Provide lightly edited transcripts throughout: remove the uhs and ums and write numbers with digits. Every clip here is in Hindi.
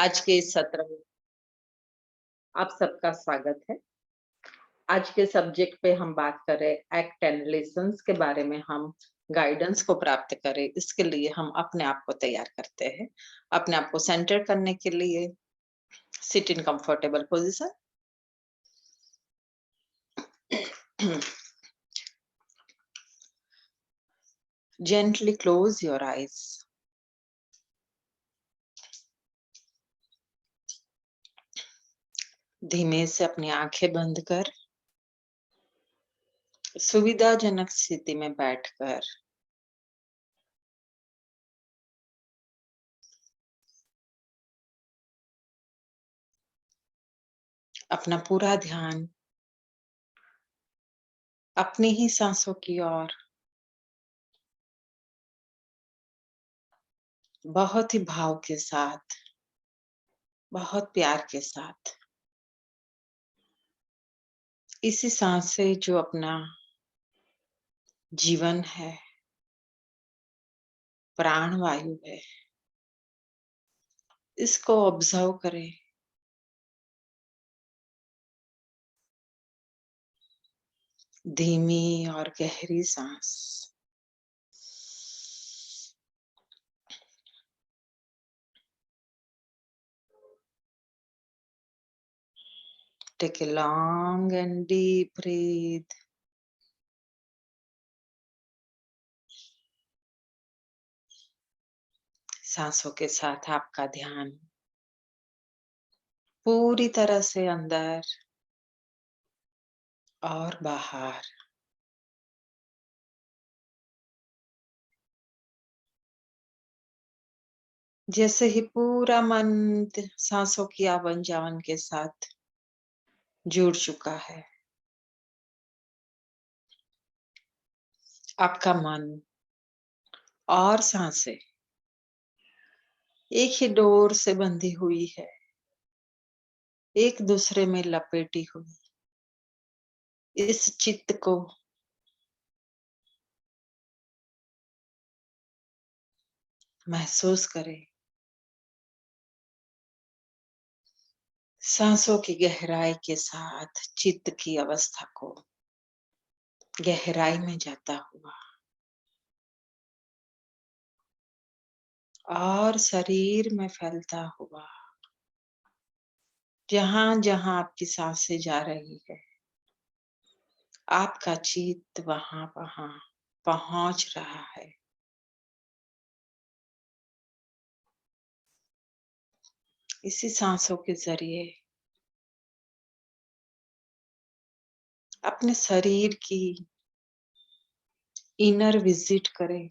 आज के इस सत्र में आप सबका स्वागत है। आज के सब्जेक्ट पे हम बात करें एक्ट एंड लेसन्स के बारे में। हम गाइडेंस को प्राप्त करें, इसके लिए हम अपने आप को तैयार करते हैं। अपने आप को सेंटर करने के लिए sit in comfortable position. Gently close your eyes. धीमे से अपनी आंखें बंद कर सुविधाजनक स्थिति में बैठकर अपना पूरा ध्यान अपनी ही सांसों की ओर बहुत ही भाव के साथ, बहुत प्यार के साथ, इसी सांस से जो अपना जीवन है, प्राण वायु है, इसको ऑब्जर्व करें। धीमी और गहरी सांस। Take a long and deep breath. सांसों के साथ आपका ध्यान पूरी तरह से अंदर और बाहर। जैसे ही पूरा मन सांसों की आवन जावन के साथ जुड़ चुका है, आपका मन और सांसें एक ही डोर से बंधी हुई है, एक दूसरे में लपेटी हुई। इस चित्त को महसूस करें। सांसों की गहराई के साथ चित्त की अवस्था को गहराई में जाता हुआ और शरीर में फैलता हुआ। जहां जहां आपकी सांसें जा रही है, आपका चित्त वहां वहां पहुंच रहा है। इसी सांसों के जरिए अपने शरीर की इनर विजिट करें।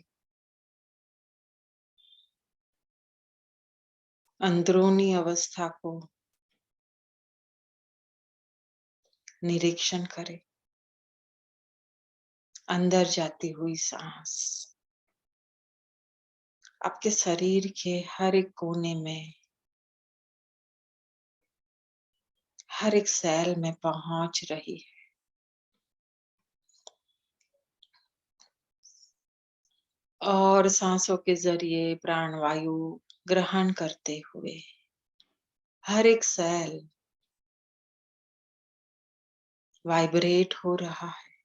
अंदरूनी अवस्था को निरीक्षण करें। अंदर जाती हुई सांस आपके शरीर के हर एक कोने में, हर एक सेल में पहुंच रही है। और सांसों के जरिए प्राणवायु ग्रहण करते हुए हर एक सेल वाइब्रेट हो रहा है,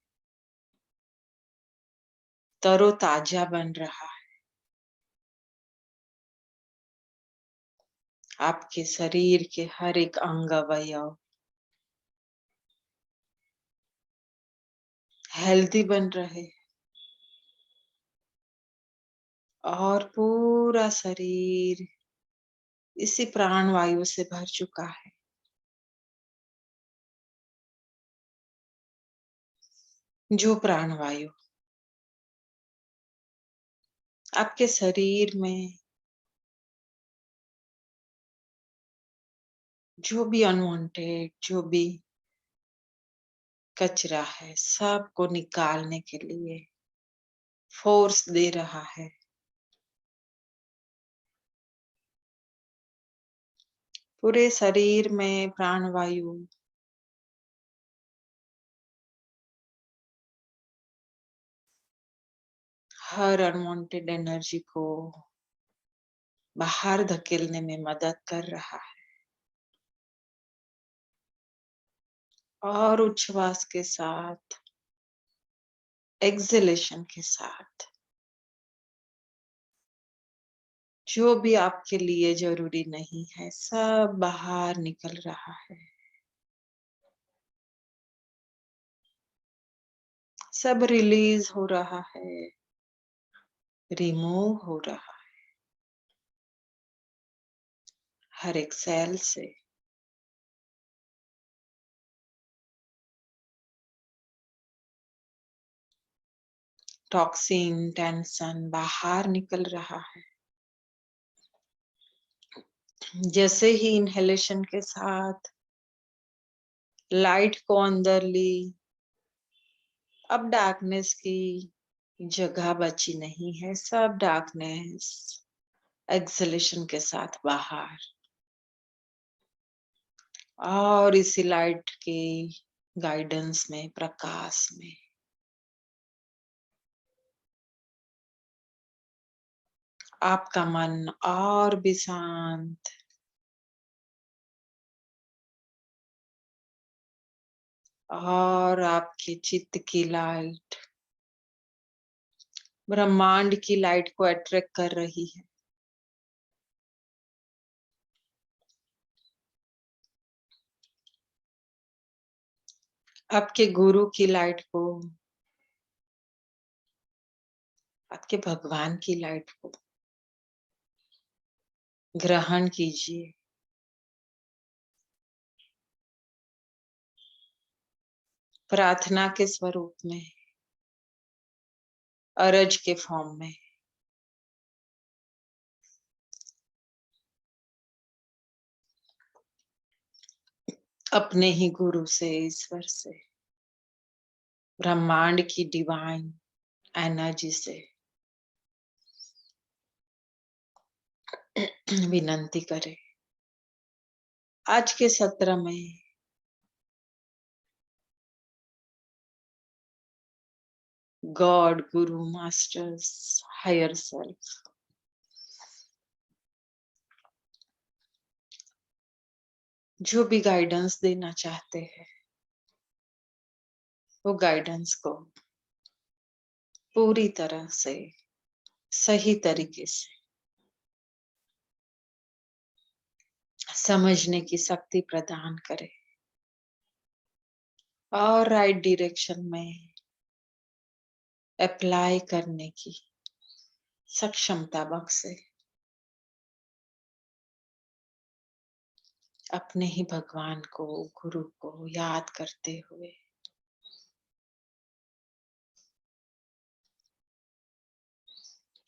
तरोताजा बन रहा है। आपके शरीर के हर एक अंग अवयव हेल्दी बन रहे हैं और पूरा शरीर इसी प्राणवायु से भर चुका है। जो प्राणवायु आपके शरीर में जो भी अनवांटेड, जो भी कचरा है, सबको निकालने के लिए फोर्स दे रहा है। पूरे शरीर में प्राणवायु हर अनवांटेड एनर्जी को बाहर धकेलने में मदद कर रहा है। और उच्छ्वास के साथ, एक्सहेलेशन के साथ, जो भी आपके लिए जरूरी नहीं है सब बाहर निकल रहा है। सब रिलीज हो रहा है, रिमूव हो रहा है हर एक सेल से। टॉक्सिन, टेंशन बाहर निकल रहा है। जैसे ही इनहेलेशन के साथ लाइट को अंदर ली, अब डार्कनेस की जगह बची नहीं है, सब डार्कनेस एक्सहेलेशन के साथ बाहर। और इसी लाइट के गाइडेंस में, प्रकाश में आपका मन और भी शांत, और आपके चित्त की लाइट ब्रह्मांड की लाइट को अट्रैक्ट कर रही है। आपके गुरु की लाइट को, आपके भगवान की लाइट को ग्रहण कीजिए। प्रार्थना के स्वरूप में, अरज के फॉर्म में। अपने ही गुरु से, ईश्वर से, ब्रह्मांड की डिवाइन एनर्जी से विनंती करें। आज के सत्र में गॉड, गुरु, मास्टर्स, हायर सेल्फ जो भी गाइडेंस देना चाहते हैं, वो गाइडेंस को पूरी तरह से सही तरीके से समझने की शक्ति प्रदान करे और राइट डायरेक्शन में अप्लाई करने की सक्षमता बख्शे। अपने ही भगवान को, गुरु को याद करते हुए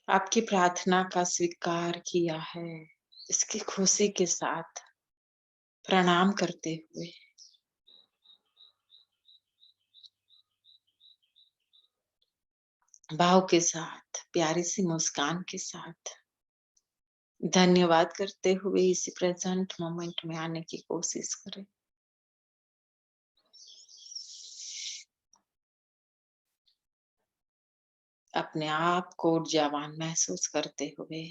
आपकी प्रार्थना का स्वीकार किया है, इसकी खुशी के साथ प्रणाम करते हुए भाव के साथ, प्यारी सी मुस्कान के साथ धन्यवाद करते हुए इसी प्रेजेंट मोमेंट में आने की कोशिश करें। अपने आप को ऊर्जावान महसूस करते हुए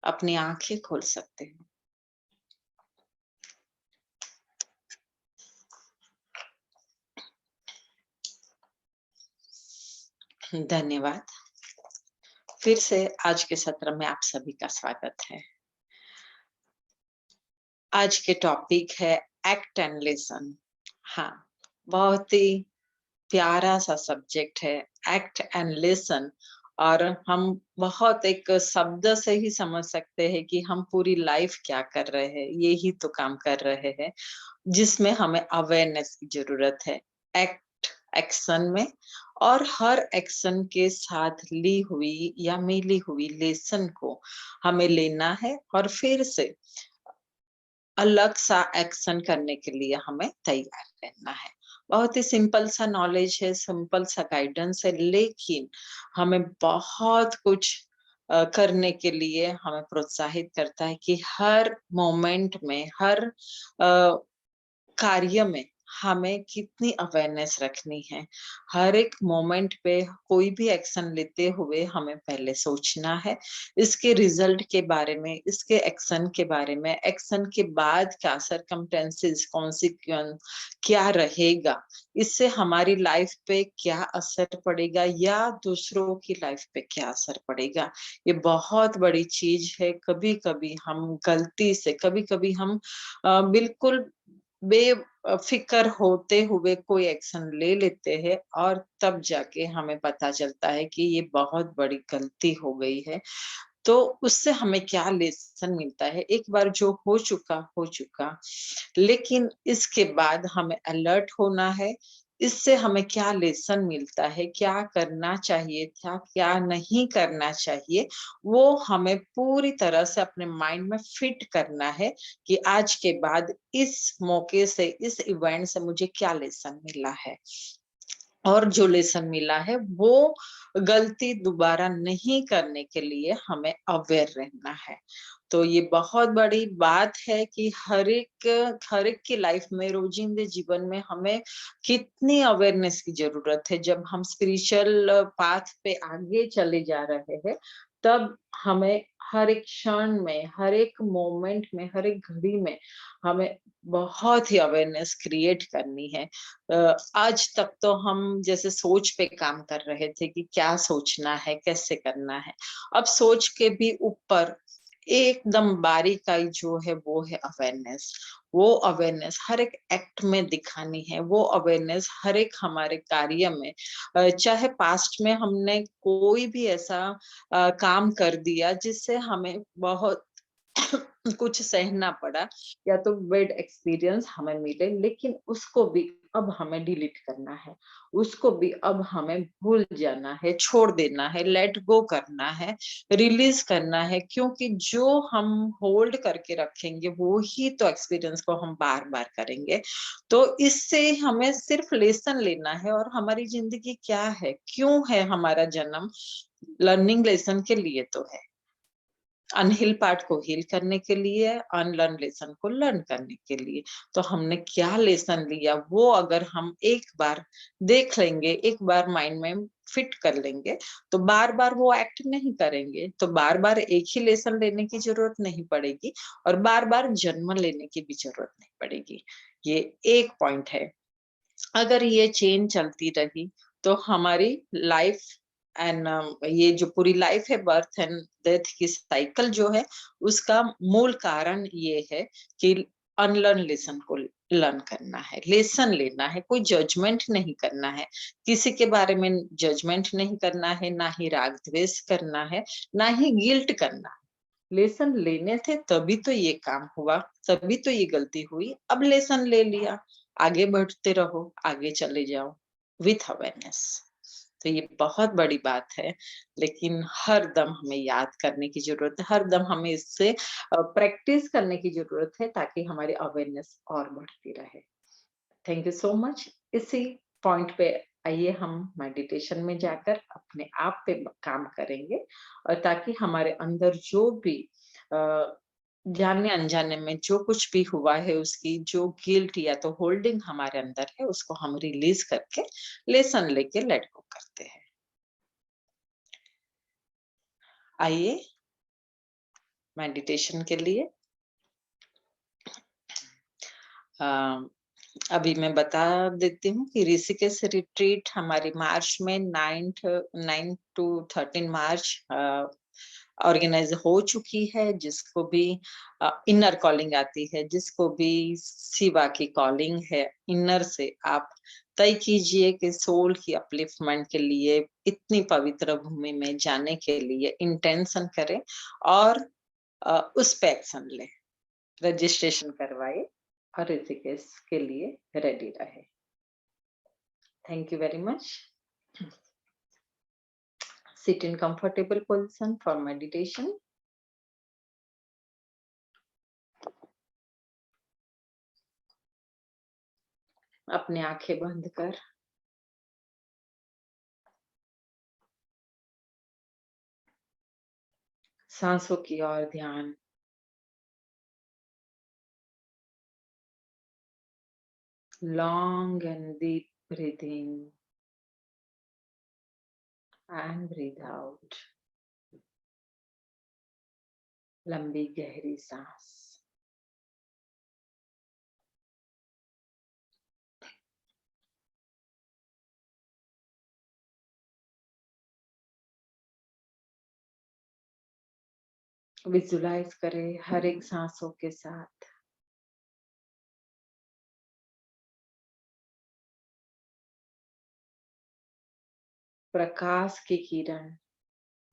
अपनी आंखें खोल सकते हो। धन्यवाद। फिर से आज के सत्र में आप सभी का स्वागत है। आज के टॉपिक है एक्ट एंड लिसन। हाँ, बहुत ही प्यारा सा सब्जेक्ट है एक्ट एंड लिसन। और हम बहुत एक शब्द से ही समझ सकते हैं कि हम पूरी लाइफ क्या कर रहे हैं, यही तो काम कर रहे हैं जिसमें हमें अवेयरनेस की जरूरत है। एक्ट, एक्शन में, और हर एक्शन के साथ ली हुई या मिली हुई लेसन को हमें लेना है और फिर से अलग सा एक्शन करने के लिए हमें तैयार रहना है। बहुत ही सिंपल सा नॉलेज है, सिंपल सा गाइडेंस है, लेकिन हमें बहुत कुछ करने के लिए हमें प्रोत्साहित करता है कि हर मोमेंट में, हर कार्य में हमें कितनी अवेयरनेस रखनी है। हर एक मोमेंट पे कोई भी एक्शन लेते हुए हमें पहले सोचना है, इसके रिजल्ट के बारे में, इसके एक्शन के बारे में, एक्शन के बाद क्या सर्कमस्टेंसेस, कॉन्सिक्वेंस क्या रहेगा, इससे हमारी लाइफ पे क्या असर पड़ेगा या दूसरों की लाइफ पे क्या असर पड़ेगा। ये बहुत बड़ी चीज है। कभी-कभी हम गलती से, कभी-कभी हम बिल्कुल बेफिक्र होते हुए कोई एक्शन ले लेते हैं और तब जाके हमें पता चलता है कि ये बहुत बड़ी गलती हो गई है। तो उससे हमें क्या लेसन मिलता है? एक बार जो हो चुका, हो चुका। लेकिन इसके बाद हमें अलर्ट होना है। इससे हमें क्या लेसन मिलता है, क्या करना चाहिए था, क्या नहीं करना चाहिए, वो हमें पूरी तरह से अपने माइंड में फिट करना है कि आज के बाद इस मौके से, इस इवेंट से मुझे क्या लेसन मिला है। और जो लेसन मिला है वो गलती दोबारा नहीं करने के लिए हमें अवेयर रहना है। तो ये बहुत बड़ी बात है कि हर एक की लाइफ में, रोजिंदे जीवन में हमें कितनी अवेयरनेस की ज़रूरत है। जब हम स्पिरिचुअल पाथ पे आगे चले जा रहे हैं, तब हमें हर एक क्षण में, हर एक मोमेंट में, हर एक घड़ी में हमें बहुत ही अवेयरनेस क्रिएट करनी है। आज तक तो हम जैसे सोच पे काम कर रहे थे कि क्या सोचना है, कैसे करना है। अब सोच के भी ऊपर एकदम बारीकाई जो है वो है अवेयरनेस। वो अवेयरनेस हर एक एक्ट में दिखानी है, वो अवेयरनेस हर एक हमारे कार्य में, चाहे पास्ट में हमने कोई भी ऐसा काम कर दिया जिससे हमें बहुत कुछ सहना पड़ा या तो बैड एक्सपीरियंस हमें मिले, लेकिन उसको भी अब हमें डिलीट करना है, उसको भी अब हमें भूल जाना है, छोड़ देना है, लेट गो करना है, रिलीज करना है, क्योंकि जो हम होल्ड करके रखेंगे वो ही तो एक्सपीरियंस को हम बार बार करेंगे। तो इससे हमें सिर्फ लेसन लेना है और हमारी जिंदगी क्या है, क्यों है हमारा जन्म, लर्निंग लेसन के लिए तो है। अनहील पार्ट को हील करने के लिए, अनलर्न लेसन को लर्न करने के लिए। तो हमने क्या लेसन लिया वो अगर हम एक बार देख लेंगे, एक बार माइंड में फिट कर लेंगे, तो बार-बार वो एक्ट नहीं करेंगे, तो बार-बार एक ही लेसन लेने की ज़रूरत नहीं पड़ेगी और बार-बार जन्म लेने की भी ज़रूरत नहीं पड़ेगी। ये एक पॉइंट है। अगर ये चेन चलती रही तो हमारी लाइफ एंड ये जो पूरी लाइफ है, बर्थ एंड डेथ की साइकिल जो है, उसका मूल कारण ये है कि अनलर्न लेसन को लर्न करना है, लेसन लेना है, कोई जजमेंट नहीं करना है, किसी के बारे में जजमेंट नहीं करना है, ना ही राग द्वेष करना है, ना ही गिल्ट करना है। लेसन लेने थे तभी तो ये काम हुआ, तभी तो ये गलती हुई, अब लेसन ले लिया, आगे बढ़ते रहो, आगे चले जाओ विथ अवेयरनेस। तो ये बहुत बड़ी बात है, लेकिन हर दम हमें याद करने की ज़रूरत है, हर दम हमें इससे प्रैक्टिस करने की ज़रूरत है ताकि हमारी अवेयरनेस और बढ़ती रहे। Thank you so much. इसी पॉइंट पे आइए हम मेडिटेशन में जाकर अपने आप पे काम करेंगे और ताकि हमारे अंदर जो भी अ, जाने अनजाने में जो कुछ भी हुआ है, उसकी जो गिल्ट या तो होल्डिंग हमारे अंदर है उसको हम रिलीज करके लेसन लेके लेट गो करते हैं। आइए मेडिटेशन के लिए अ, अभी मैं बता देती हूँ कि ऋषिकेश रिट्रीट हमारी मार्च में 9 टू 13 मार्च ऑर्गेनाइज हो चुकी है, जिसको भी इनर कॉलिंग आती है, जिसको भी शिवा की कॉलिंग है, इनर से आप तय कीजिए कि सोल की अपलिफ्टमेंट के लिए इतनी पवित्र भूमि में जाने के लिए इंटेंशन करें और उस पे एक्शन लें, रजिस्ट्रेशन करवाए और ऋषिकेश के लिए रेडी रहे। Thank you very much. Sit in comfortable position for meditation. अपने आंखें बंद कर सांसों की ओर ध्यान, long and deep breathing and breathe out. लंबी गहरी सांस। विजुलाइज करें हर एक सांसों के साथ प्रकाश की किरण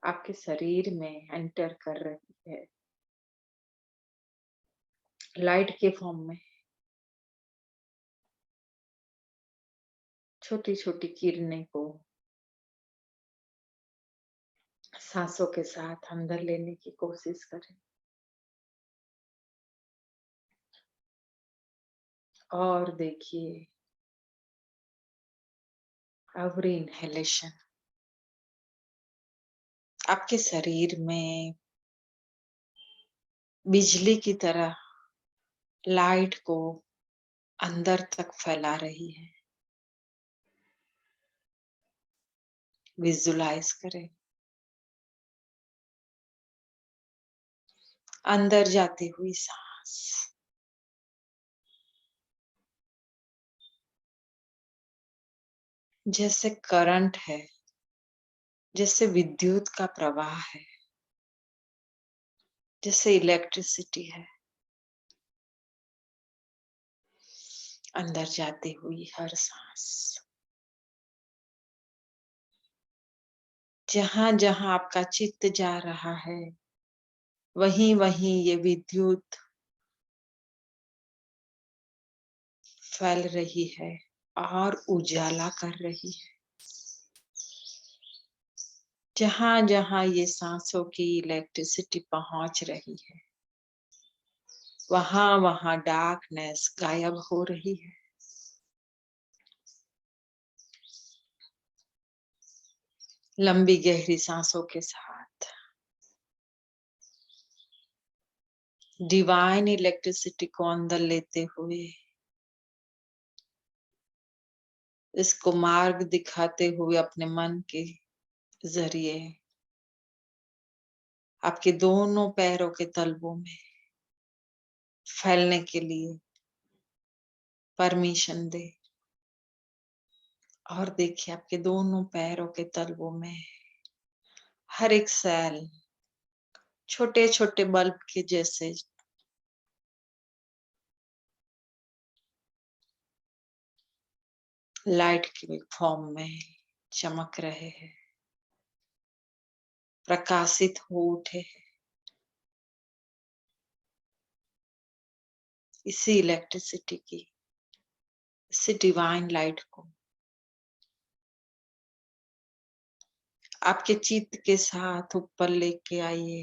आपके शरीर में एंटर कर रही है, लाइट के फॉर्म में। छोटी छोटी किरणें को सांसों के साथ अंदर लेने की कोशिश करें और देखिए एवरी इनहेलेशन आपके शरीर में बिजली की तरह लाइट को अंदर तक फैला रही है। विजुलाइज करें अंदर जाती हुई सांस जैसे करंट है, जैसे विद्युत का प्रवाह है, जैसे इलेक्ट्रिसिटी है। अंदर जाती हुई हर सांस जहां जहां आपका चित्त जा रहा है वहीं वहीं ये विद्युत फैल रही है और उजाला कर रही है। जहां जहां ये सांसों की इलेक्ट्रिसिटी पहुंच रही है वहां वहां डार्कनेस गायब हो रही है। लंबी गहरी सांसों के साथ डिवाइन इलेक्ट्रिसिटी को अंदर लेते हुए इसको मार्ग दिखाते हुए अपने मन के जरिए आपके दोनों पैरों के तलवों में फैलने के लिए परमिशन दे और देखिए आपके दोनों पैरों के तलवों में हर एक सेल छोटे छोटे बल्ब के जैसे लाइट के फॉर्म में चमक रहे हैं, प्रकाशित हो उठे हैं। इसी इलेक्ट्रिसिटी की, इसी डिवाइन लाइट को आपके चित्त के साथ ऊपर लेके आइए,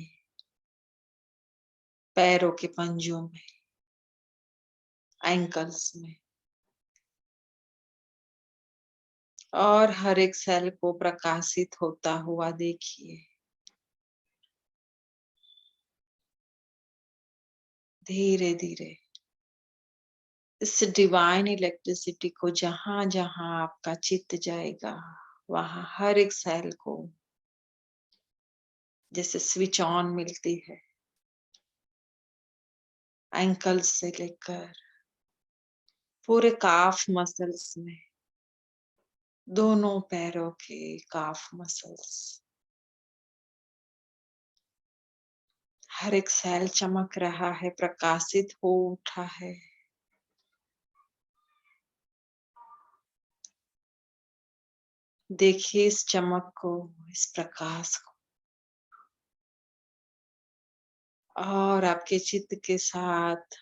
पैरों के पंजों में, एंकल्स में, और हर एक सेल को प्रकाशित होता हुआ देखिए। धीरे धीरे इस डिवाइन इलेक्ट्रिसिटी को जहां जहां आपका चित्त जाएगा वहां हर एक सेल को जैसे स्विच ऑन मिलती है, एंकल से लेकर पूरे काफ मसल्स में, दोनों पैरों के काफ मसल्स, हर एक सेल चमक रहा है, प्रकाशित हो उठा है। देखिए इस चमक को, इस प्रकाश को, और आपके चित्त के साथ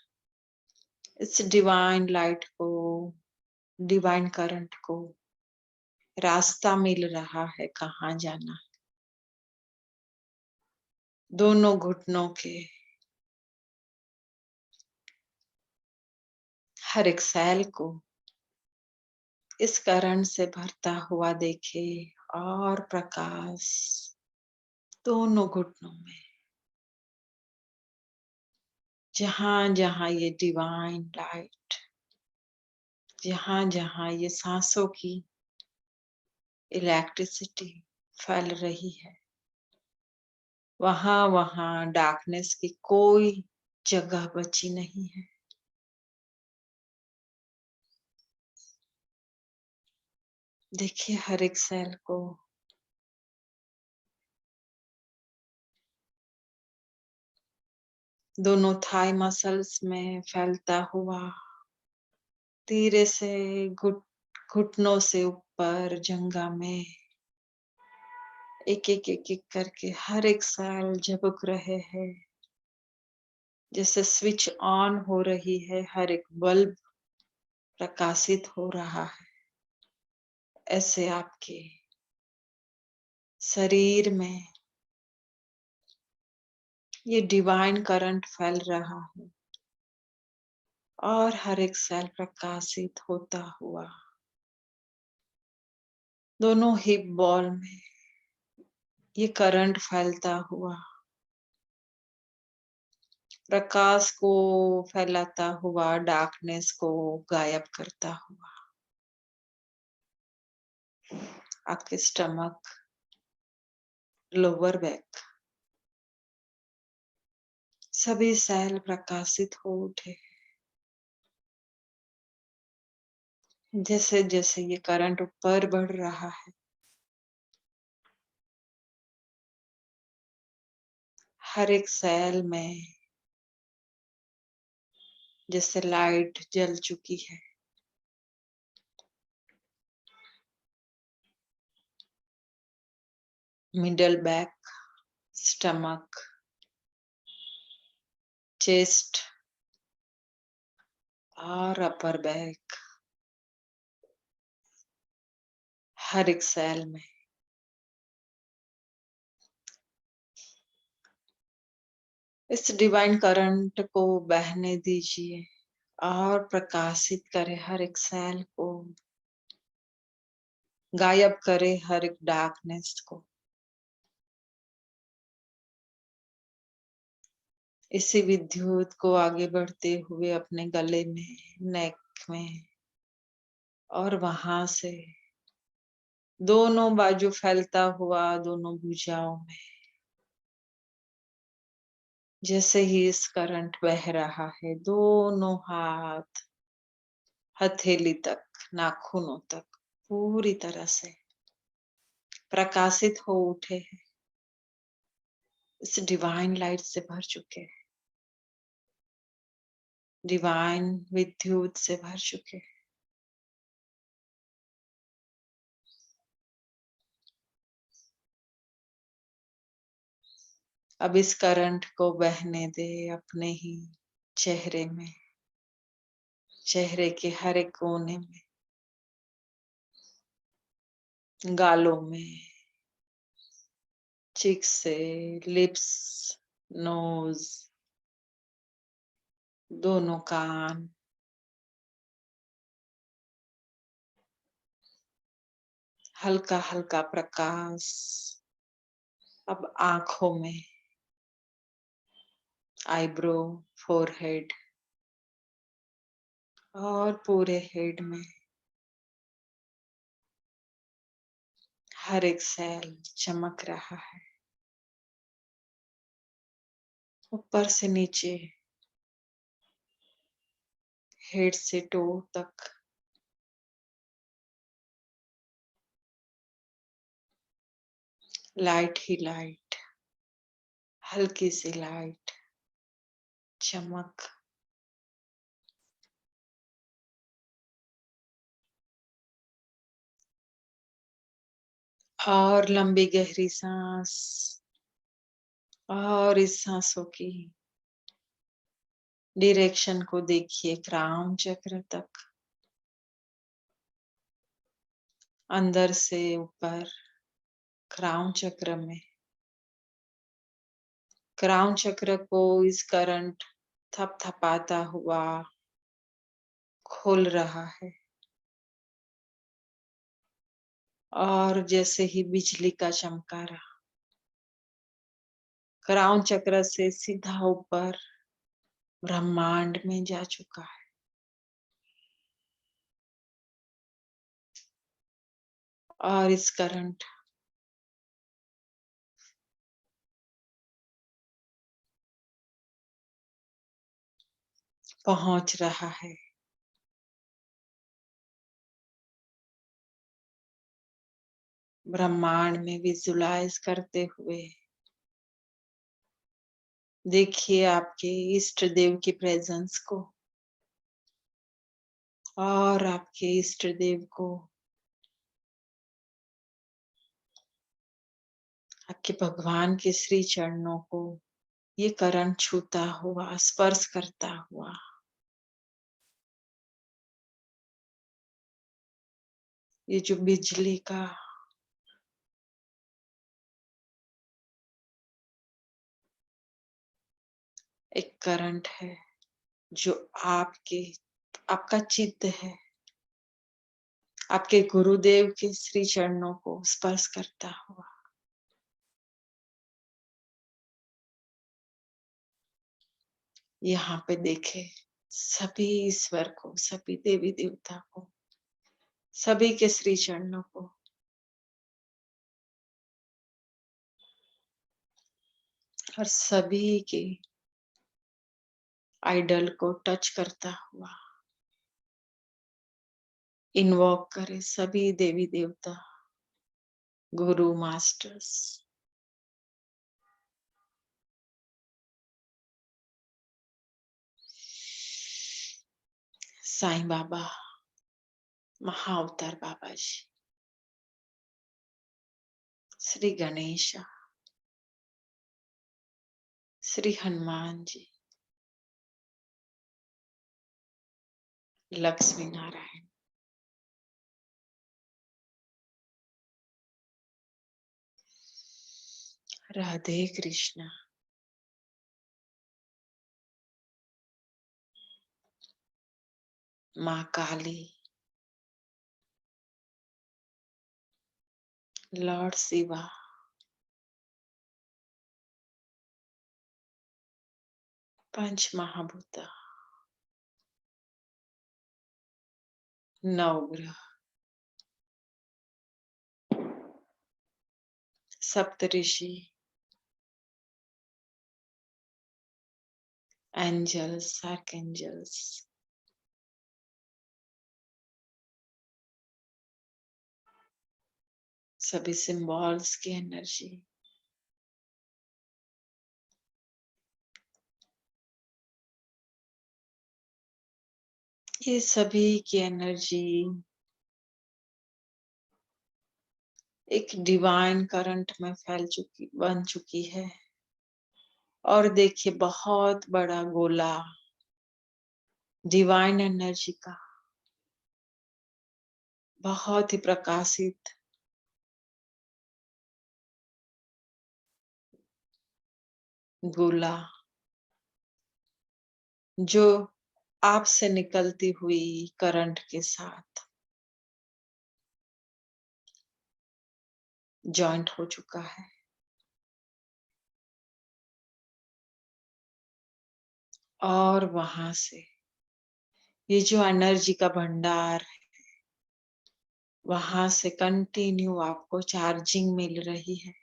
इस डिवाइन लाइट को, डिवाइन करंट को रास्ता मिल रहा है कहाँ जाना है। दोनों घुटनों के हर एक सेल को इस करंट से भरता हुआ देखे और प्रकाश दोनों घुटनों में, जहां जहां ये डिवाइन लाइट जहां जहां ये सांसों की इलेक्ट्रिसिटी फैल रही है, वहां वहां डार्कनेस की कोई जगह बची नहीं है। देखिए हर एक सेल को दोनों थाई मसल्स में फैलता हुआ धीरे से घुटनों से ऊपर जंघा में एक एक एक एक करके हर एक सेल झपक रहे हैं। जैसे स्विच ऑन हो रही है, हर एक बल्ब प्रकाशित हो रहा है, ऐसे आपके शरीर में ये डिवाइन करंट फैल रहा है और हर एक सेल प्रकाशित होता हुआ दोनों हिप बॉल में ये करंट फैलता हुआ प्रकाश को फैलाता हुआ डार्कनेस को गायब करता हुआ आपके स्टमक, लोअर बैक सभी सेल प्रकाशित हो उठे। जैसे जैसे ये करंट ऊपर बढ़ रहा है, हर एक सेल में जैसे लाइट जल चुकी है। मिडल बैक, स्टमक, चेस्ट और अपर बैक, हर एक सेल में इस डिवाइन करंट को बहने दीजिए और प्रकाशित करे हर एक सेल को, गायब करे हर एक डार्कनेस को। इसी विद्युत को आगे बढ़ते हुए अपने गले में, नेक में और वहां से दोनों बाजू फैलता हुआ दोनों भुजाओं में। जैसे ही इस करंट बह रहा है, दोनों हाथ हथेली तक, नाखूनों तक पूरी तरह से प्रकाशित हो उठे हैं, इस डिवाइन लाइट से भर चुके हैं, डिवाइन विद्युत से भर चुके हैं। अब इस करंट को बहने दे अपने ही चेहरे में, चेहरे के हर एक कोने में, गालों में, चीक्स से लिप्स, नोज, दोनों कान, हल्का हल्का प्रकाश अब आंखों में, आईब्रो, फोरहेड और पूरे हेड में, हर एक सेल चमक रहा है। ऊपर से नीचे, हेड से टो तक लाइट ही लाइट, हल्की सी लाइट, चमक। और लंबी गहरी सांस और इस सांसों की डायरेक्शन को देखिए क्राउन चक्र तक, अंदर से ऊपर क्राउन चक्र में। क्राउन चक्र को इस करंट थपथपाता हुआ खोल रहा है और जैसे ही बिजली का चमकारा क्राउन चक्र से सीधा ऊपर ब्रह्मांड में जा चुका है। और इस करंट पहुंच रहा है ब्रह्मांड में। विजुलाइज करते हुए देखिए आपके इष्ट देव की प्रेजेंस को और आपके इष्ट देव को आपके भगवान के श्री चरणों को ये करंट छूता हुआ, स्पर्श करता हुआ ये जो बिजली का एक करंट है जो आपका चित्त है, आपके गुरुदेव के श्री चरणों को स्पर्श करता हुआ यहाँ पे देखे सभी ईश्वर को, सभी देवी देवता को, सभी के श्री चरणों को और सभी के आइडल को टच करता हुआ इन्वोक करे सभी देवी देवता, गुरु मास्टर्स, साईं बाबा, महाअवतार बाबा जी, श्री गणेश, श्री हनुमान जी, लक्ष्मी नारायण, राधे कृष्णा, माँ काली, लॉर्ड शिवा, पंच महाभूत, नवग्रह, सप्तऋषि, एंजल्स, आर्कएंजल्स, सभी सिंबल्स की एनर्जी, ये सभी की एनर्जी एक डिवाइन करंट में बन चुकी है और देखिए बहुत बड़ा गोला डिवाइन एनर्जी का, बहुत ही प्रकाशित गोला जो आपसे निकलती हुई करंट के साथ जॉइंट हो चुका है और वहां से ये जो एनर्जी का भंडार है वहां से कंटिन्यू आपको चार्जिंग मिल रही है।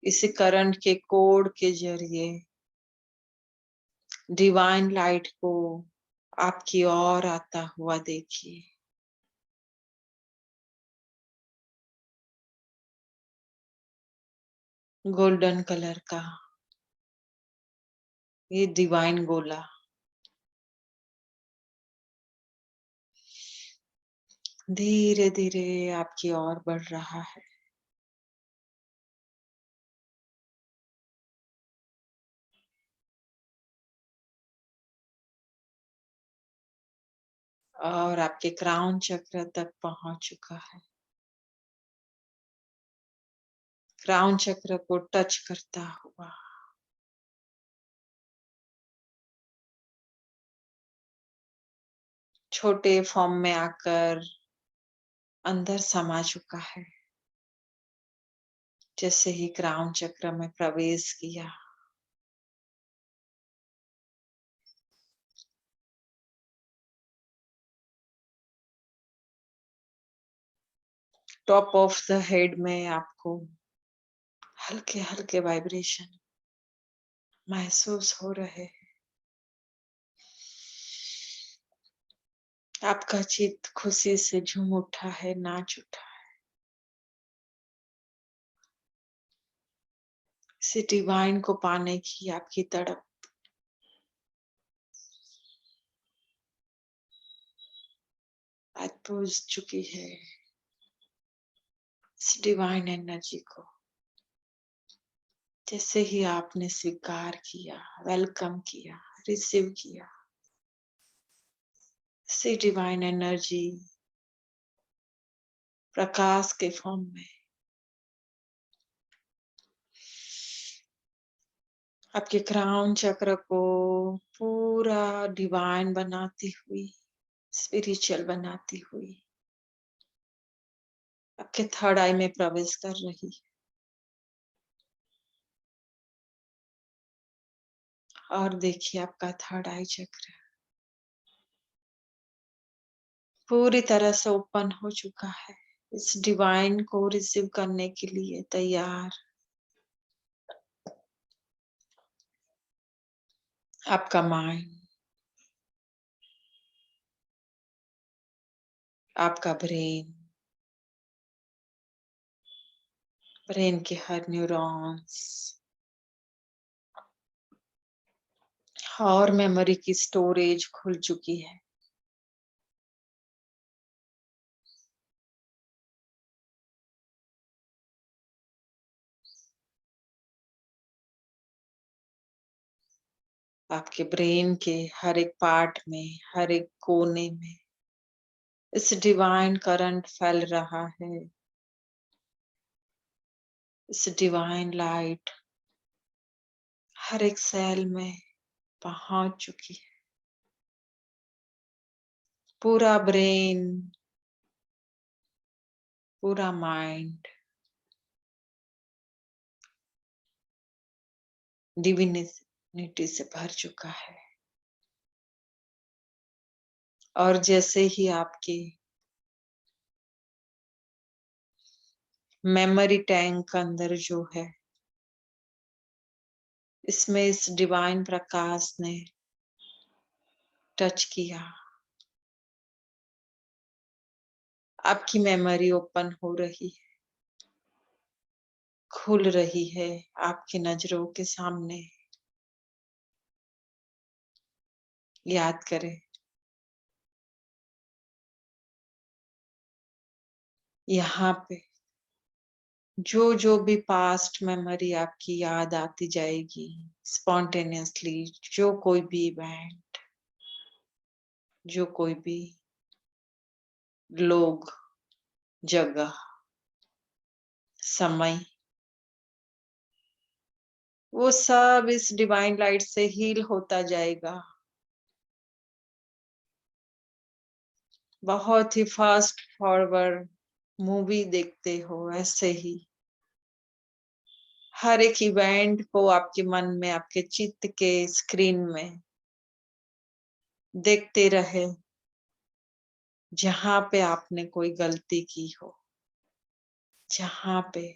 इस करंट के कोड के जरिए डिवाइन लाइट को आपकी ओर आता हुआ देखिए। गोल्डन कलर का ये डिवाइन गोला धीरे धीरे आपकी ओर बढ़ रहा है और आपके क्राउन चक्र तक पहुंच चुका है। क्राउन चक्र को टच करता हुआ छोटे फॉर्म में आकर अंदर समा चुका है। जैसे ही क्राउन चक्र में प्रवेश किया टॉप ऑफ द हेड में आपको हल्के हल्के वाइब्रेशन महसूस हो रहे हैं। आपका चित्त खुशी से झूम उठा है, नाच उठा है। इस डिवाइन को पाने की आपकी तड़प आज पूज चुकी है। इस डिवाइन एनर्जी को जैसे ही आपने स्वीकार किया, वेलकम किया, रिसीव किया, इसी डिवाइन एनर्जी प्रकाश के फॉर्म में आपके क्राउन चक्र को पूरा डिवाइन बनाती हुई, स्पिरिचुअल बनाती हुई आपके थर्ड आई में प्रवेश कर रही है। और देखिए आपका थर्ड आई चक्र पूरी तरह से ओपन हो चुका है, इस डिवाइन को रिसीव करने के लिए तैयार। आपका माइंड, आपका ब्रेन के हर न्यूरॉन्स और मेमोरी की स्टोरेज खुल चुकी है। आपके ब्रेन के हर एक पार्ट में, हर एक कोने में इस डिवाइन करंट फैल रहा है। इस डिवाइन लाइट हर एक सेल में पहुंच चुकी है। पूरा ब्रेन, पूरा माइंड डिविनिटी से भर चुका है। और जैसे ही आपके मेमोरी टैंक अंदर जो है, इसमें इस डिवाइन प्रकाश ने टच किया, आपकी मेमोरी ओपन हो रही है, खुल रही है आपकी नजरों के सामने। याद करें, यहाँ पे जो जो भी पास्ट मेमोरी आपकी याद आती जाएगी स्पॉन्टेनियसली, जो कोई भी इवेंट, जो कोई भी लोग, जगह, समय, वो सब इस डिवाइन लाइट से हील होता जाएगा। बहुत ही फास्ट फॉरवर्ड मूवी देखते हो ऐसे ही हर एक इवेंट को आपके मन में, आपके चित्त के स्क्रीन में देखते रहे, जहां पे आपने कोई गलती की हो, जहां पे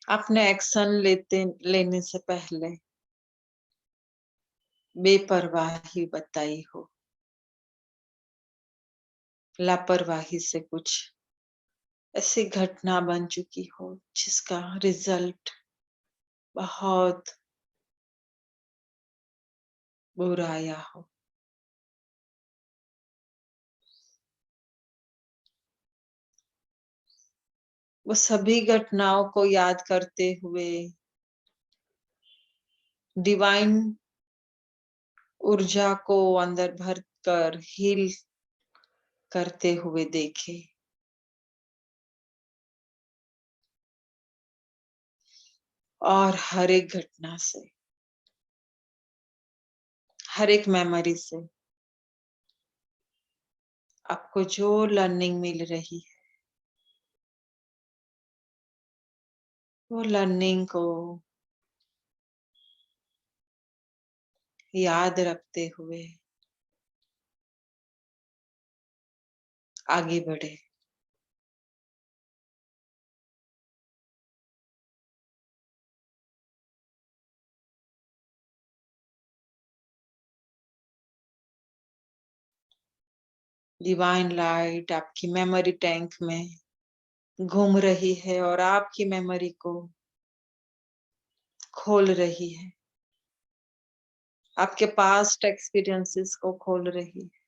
आपने एक्शन लेने से पहले बेपरवाही बताई हो, लापरवाही से कुछ ऐसी घटना बन चुकी हो जिसका रिजल्ट बहुत बुरा आया हो। वो सभी घटनाओं को याद करते हुए डिवाइन ऊर्जा को अंदर भर कर हील करते हुए देखे। और हर एक घटना से, हर एक मेमोरी से आपको जो लर्निंग मिल रही है, वो लर्निंग को याद रखते हुए आगे बढ़े। डिवाइन लाइट आपकी मेमोरी टैंक में घूम रही है और आपकी मेमोरी को खोल रही है, आपके पास्ट एक्सपीरियंसेस को खोल रही है।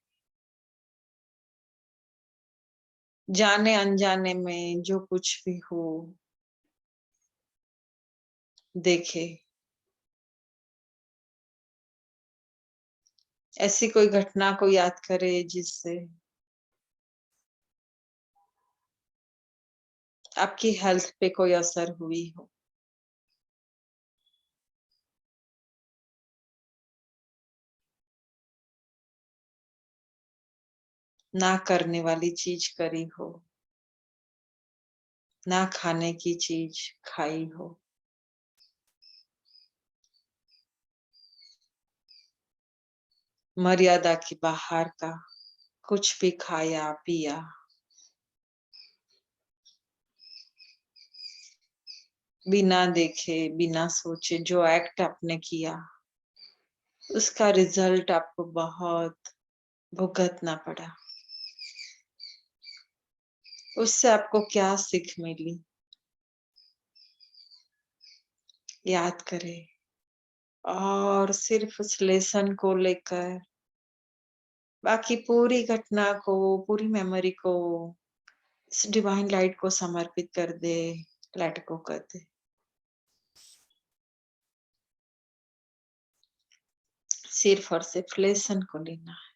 जाने अनजाने में जो कुछ भी हो, देखे। ऐसी कोई घटना को याद करे जिससे आपकी हेल्थ पे कोई असर हुई हो। ना करने वाली चीज करी हो, ना खाने की चीज खाई हो। मर्यादा की बाहर का कुछ भी खाया पिया। बिना देखे बिना सोचे जो एक्ट आपने किया, उसका रिजल्ट आपको बहुत भुगतना पड़ा। उससे आपको क्या सीख मिली, याद करें। और सिर्फ उस लेसन को लेकर बाकी पूरी घटना को, पूरी मेमोरी को इस डिवाइन लाइट को समर्पित कर दे, लेट गो कर दे। सिर्फ और सिर्फ लेसन को लेना है।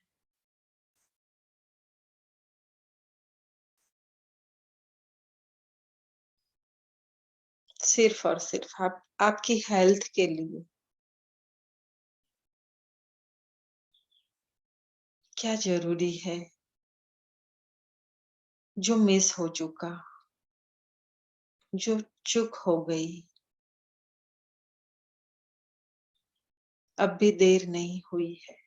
सिर्फ और सिर्फ आपकी हेल्थ के लिए क्या जरूरी है, जो मिस हो चुका, जो चूक हो गई, अब भी देर नहीं हुई है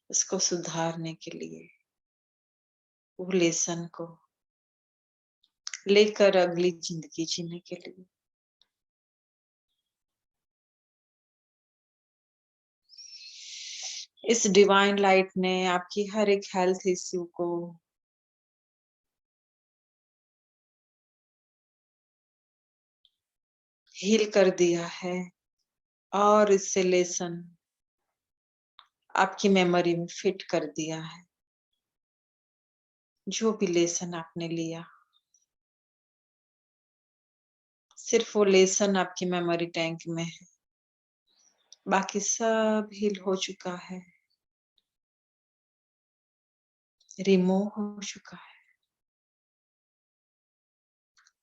उसको सुधारने के लिए, वो लेसन को लेकर अगली जिंदगी जीने के लिए। इस डिवाइन लाइट ने आपकी हर एक हेल्थ इश्यू को हील कर दिया है और इससे लेसन आपकी मेमोरी में फिट कर दिया है। जो भी लेसन आपने लिया, सिर्फ वो लेसन आपकी मेमोरी टैंक में है, बाकी सब हील हो चुका है, रिमूव हो चुका है।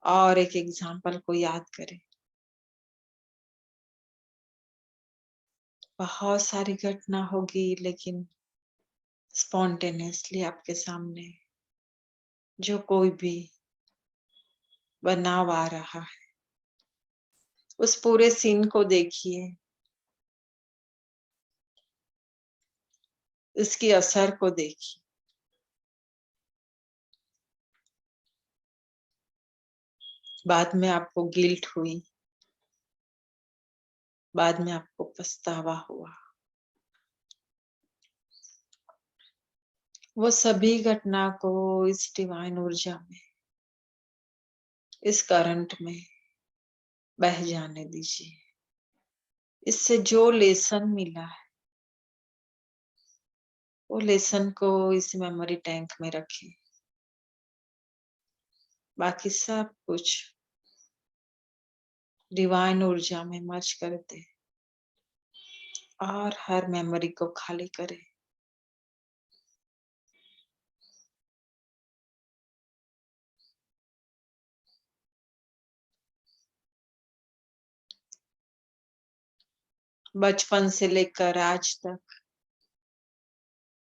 और एक एग्जाम्पल को याद करें। बहुत सारी घटना होगी लेकिन स्पॉन्टेनियसली आपके सामने जो कोई भी बनाव आ रहा है, उस पूरे सीन को देखिए, इसकी असर को देखिए। बाद में आपको गिल्ट हुई, बाद में आपको पछतावा हुआ। वो सभी घटना को इस डिवाइन ऊर्जा में, इस करंट में बह जाने दीजिए। इससे जो लेसन मिला है, वो लेसन को इस मेमोरी टैंक में रखें। बाकी सब कुछ डिवाइन ऊर्जा में मर्ज कर दे और हर मेमोरी को खाली करे। बचपन से लेकर आज तक,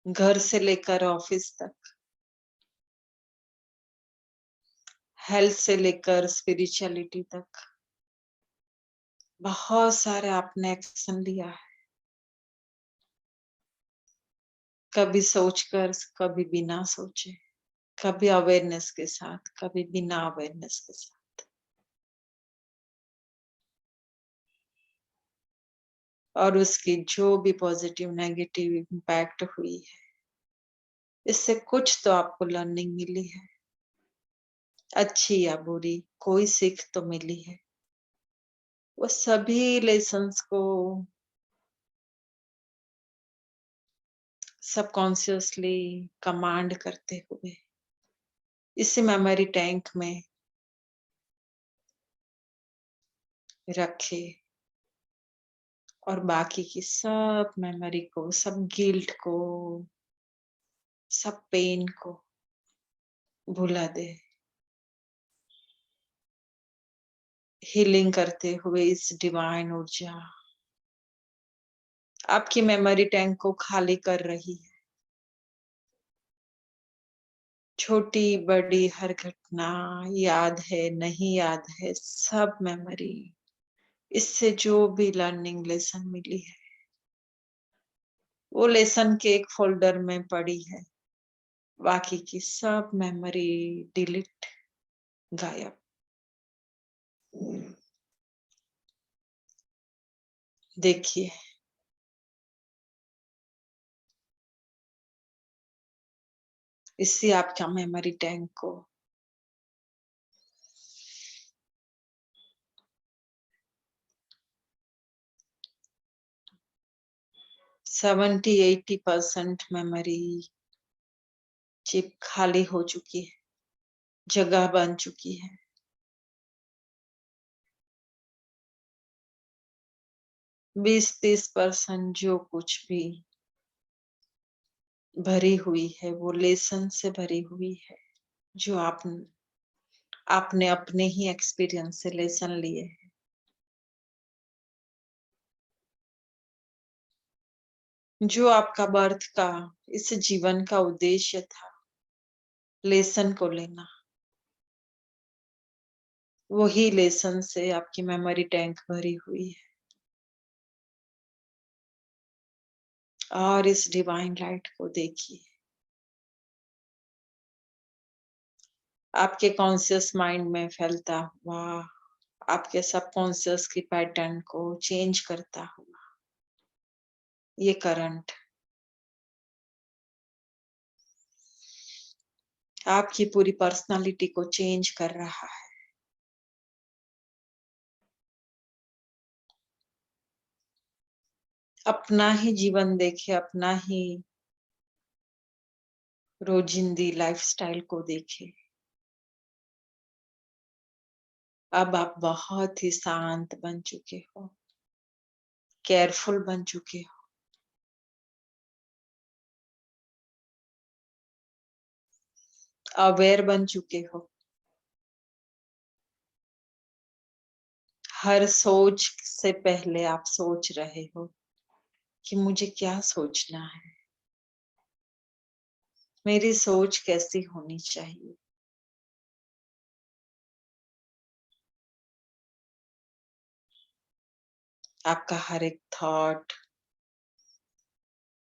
घर से लेकर ऑफिस तक, हेल्थ से लेकर स्पिरिचुअलिटी तक, बहुत सारे आपने एक्शन लिया है। कभी सोचकर, कभी बिना सोचे, कभी अवेयरनेस के साथ, कभी बिना अवेयरनेस के साथ। और उसकी जो भी पॉजिटिव नेगेटिव इम्पैक्ट हुई है, इससे कुछ तो आपको लर्निंग मिली है, अच्छी या बुरी, कोई सीख तो मिली है। वो सभी लेसन्स को सबकॉन्शियसली कमांड करते हुए इसी मेमोरी टैंक में रखे और बाकी की सब मेमोरी को, सब गिल्ट को, सब पेन को भुला दे। हीलिंग करते हुए इस डिवाइन ऊर्जा आपकी मेमोरी टैंक को खाली कर रही है। छोटी बड़ी हर घटना, याद है नहीं याद है, सब मेमोरी, इससे जो भी लर्निंग लेसन मिली है वो लेसन के एक फोल्डर में पड़ी है। बाकी की सब मेमोरी डिलीट, गायब। देखिए, इससे आपका मेमोरी टैंक को सेवेंटी 80% मेमोरी चिप खाली हो चुकी है, जगह बन चुकी है। 20-30% जो कुछ भी भरी हुई है वो लेसन से भरी हुई है, जो आपने अपने ही एक्सपीरियंस से लेसन लिए हैं। जो आपका बर्थ का, इस जीवन का उद्देश्य था, लेसन को लेना, वही लेसन से आपकी मेमोरी टैंक भरी हुई है। और इस डिवाइन लाइट को देखिए, आपके कॉन्शियस माइंड में फैलता हुआ, आपके सबकॉन्शियस की पैटर्न को चेंज करता हुआ ये करंट आपकी पूरी पर्सनालिटी को चेंज कर रहा है। अपना ही जीवन देखे, अपना ही रोजिंदी लाइफस्टाइल को देखे। अब आप बहुत ही शांत बन चुके हो, केयरफुल बन चुके हो, अवेयर बन चुके हो। हर सोच से पहले आप सोच रहे हो कि मुझे क्या सोचना है, मेरी सोच कैसी होनी चाहिए। आपका हर एक थॉट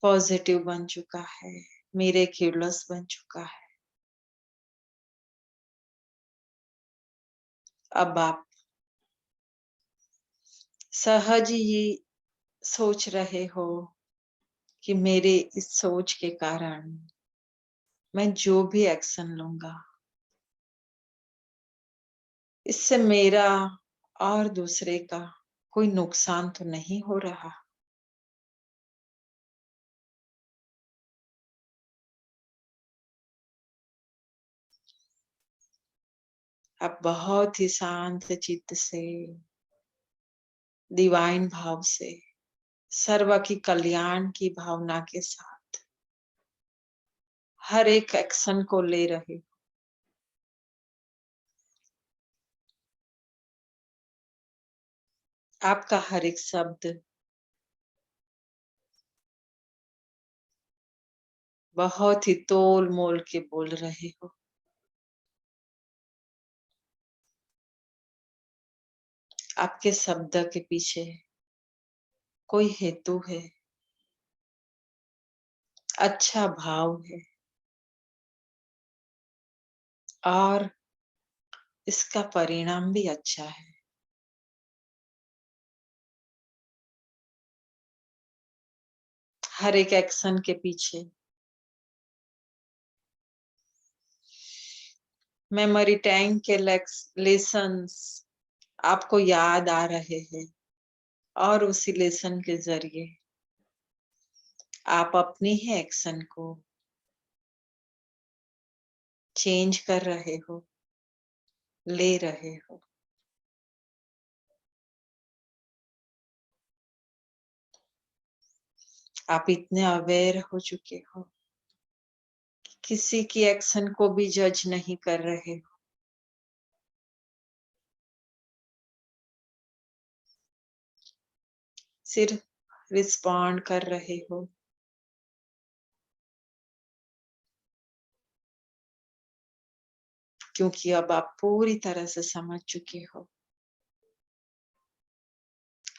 पॉजिटिव बन चुका है, मिरेक्युलस बन चुका है। अब आप सहज ही सोच रहे हो कि मेरे इस सोच के कारण मैं जो भी एक्शन लूंगा, इससे मेरा और दूसरे का कोई नुकसान तो नहीं हो रहा। आप बहुत ही शांत चित्त से, डिवाइन भाव से, सर्व की कल्याण की भावना के साथ हर एक एक्शन को ले रहे हो। आपका हर एक शब्द बहुत ही तोल मोल के बोल रहे हो। आपके शब्द के पीछे कोई हेतु है, अच्छा भाव है, और इसका परिणाम भी अच्छा है। हर एक एक्शन के पीछे मेमोरी टैंक के लेसन्स आपको याद आ रहे हैं और उसी लेसन के जरिए आप अपनी ही एक्शन को चेंज कर रहे हो, ले रहे हो। आप इतने अवेयर हो चुके हो कि किसी की एक्शन को भी जज नहीं कर रहे हो। सिर्फ रिस्पॉन्ड कर रहे हो। क्योंकि अब आप पूरी तरह से समझ चुके हो,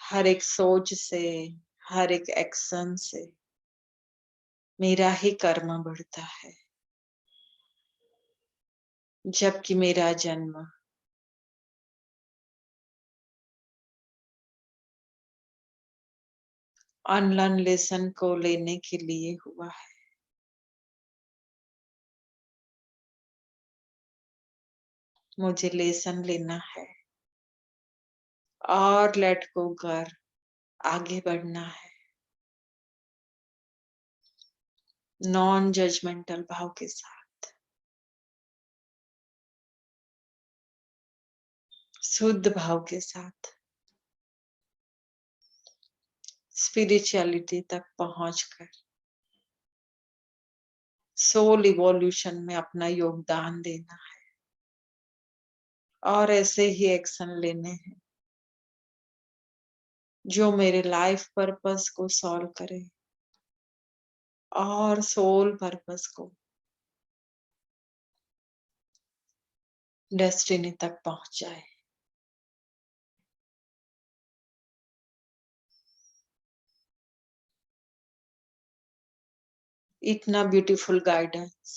हर एक सोच से, हर एक एक्शन से मेरा ही कर्म बढ़ता है, जबकि मेरा जन्म अनलर्न लेसन को लेने के लिए हुआ है। मुझे लेसन लेना है और लेट गो कर आगे बढ़ना है, नॉन जजमेंटल भाव के साथ, शुद्ध भाव के साथ, स्पिरिचुअलिटी तक पहुंचकर सोल इवोल्यूशन में अपना योगदान देना है और ऐसे ही एक्शन लेने हैं जो मेरे लाइफ पर्पस को सॉल्व करे और सोल पर्पस को डेस्टिनी तक पहुंचाए। इतना ब्यूटीफुल गाइडेंस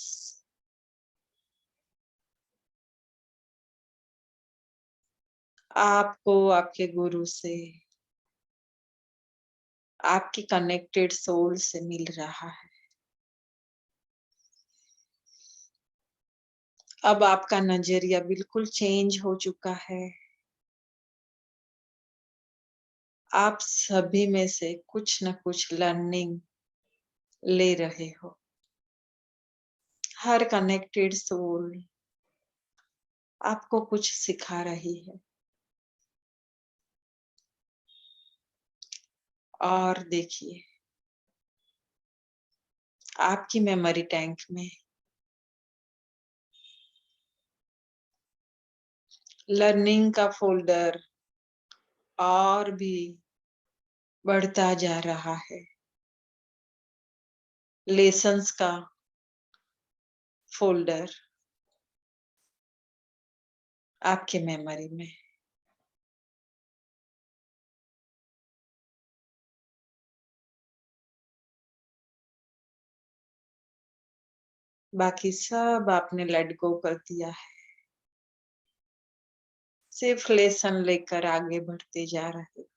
आपको आपके गुरु से, आपकी कनेक्टेड सोल से मिल रहा है। अब आपका नजरिया बिल्कुल चेंज हो चुका है। आप सभी में से कुछ न कुछ लर्निंग ले रहे हो। हर कनेक्टेड सोल आपको कुछ सिखा रही है। और देखिए, आपकी मेमोरी टैंक में लर्निंग का फोल्डर और भी बढ़ता जा रहा है। लेसन्स का फोल्डर आपके मेमोरी में। बाकी सब आपने लेट गो कर दिया है। सिर्फ लेसन लेकर आगे बढ़ते जा रहे हो।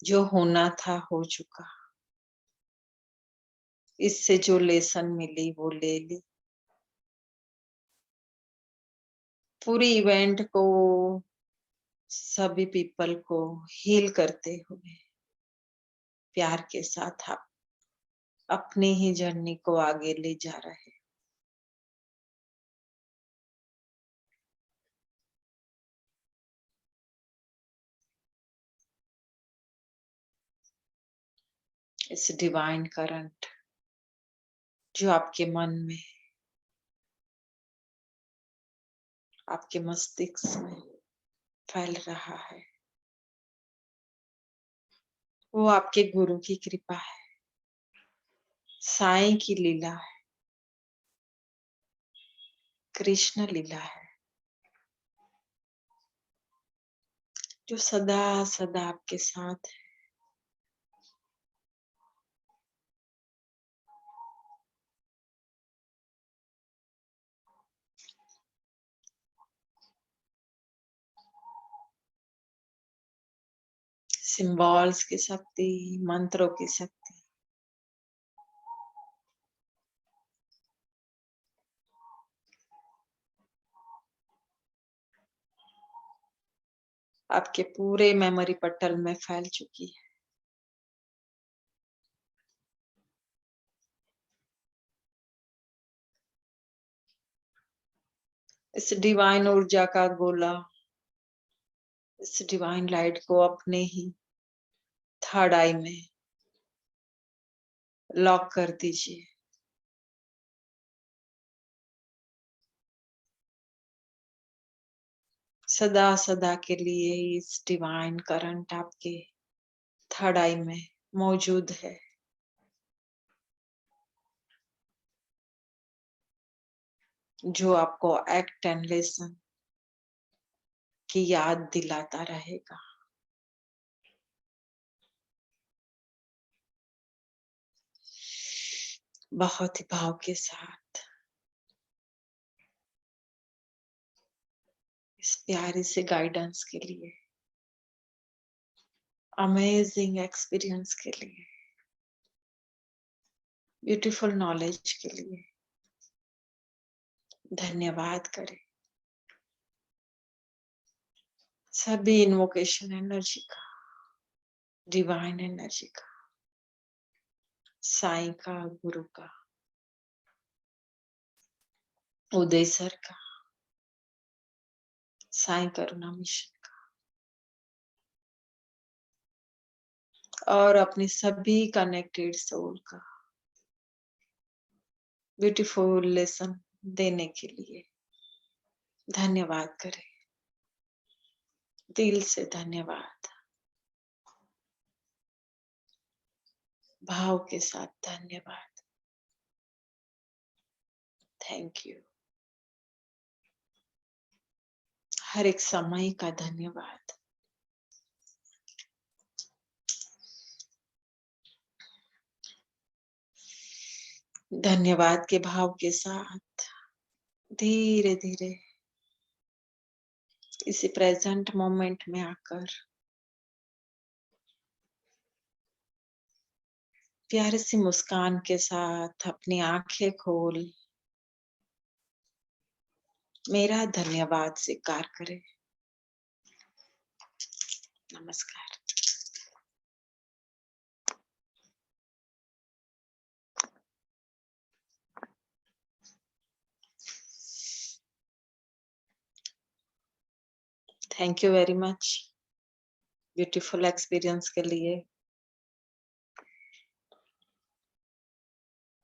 जो होना था हो चुका। इससे जो लेसन मिली वो ले ली। पूरी इवेंट को, सभी पीपल को हील करते हुए प्यार के साथ आप अपनी ही जर्नी को आगे ले जा रहे हैं। इस डिवाइन करंट जो आपके मन में, आपके मस्तिष्क में फैल रहा है, वो आपके गुरु की कृपा है, साईं की लीला है, कृष्ण लीला है, जो सदा सदा आपके साथ है। सिंबल्स की शक्ति, मंत्रों की शक्ति आपके पूरे मेमोरी पटल में फैल चुकी है। इस डिवाइन ऊर्जा का गोला, इस डिवाइन लाइट को अपने ही थर्ड आई में लॉक कर दीजिए। सदा सदा के लिए इस डिवाइन करंट आपके थर्ड आई में मौजूद है। जो आपको एक्ट एंड लेसन की याद दिलाता रहेगा। बहुत ही भाव के साथ इस प्यारे से गाइडेंस के लिए, अमेजिंग एक्सपीरियंस के लिए, ब्यूटीफुल नॉलेज के लिए धन्यवाद करें। सभी इन्वोकेशन एनर्जी का, डिवाइन एनर्जी का, साईं का, गुरु का, उदय सर का, साईं करुणा मिशन का, और अपने सभी कनेक्टेड सोल का ब्यूटीफुल लेसन देने के लिए धन्यवाद करें। दिल से धन्यवाद, भाव के साथ धन्यवाद। Thank you. हर एक समय का धन्यवाद। धन्यवाद के भाव के साथ धीरे धीरे इसी प्रेजेंट मोमेंट में आकर प्यारी सी मुस्कान के साथ अपनी आंखें खोल मेरा धन्यवाद स्वीकार करें। नमस्कार। Thank you very much beautiful experience के लिए।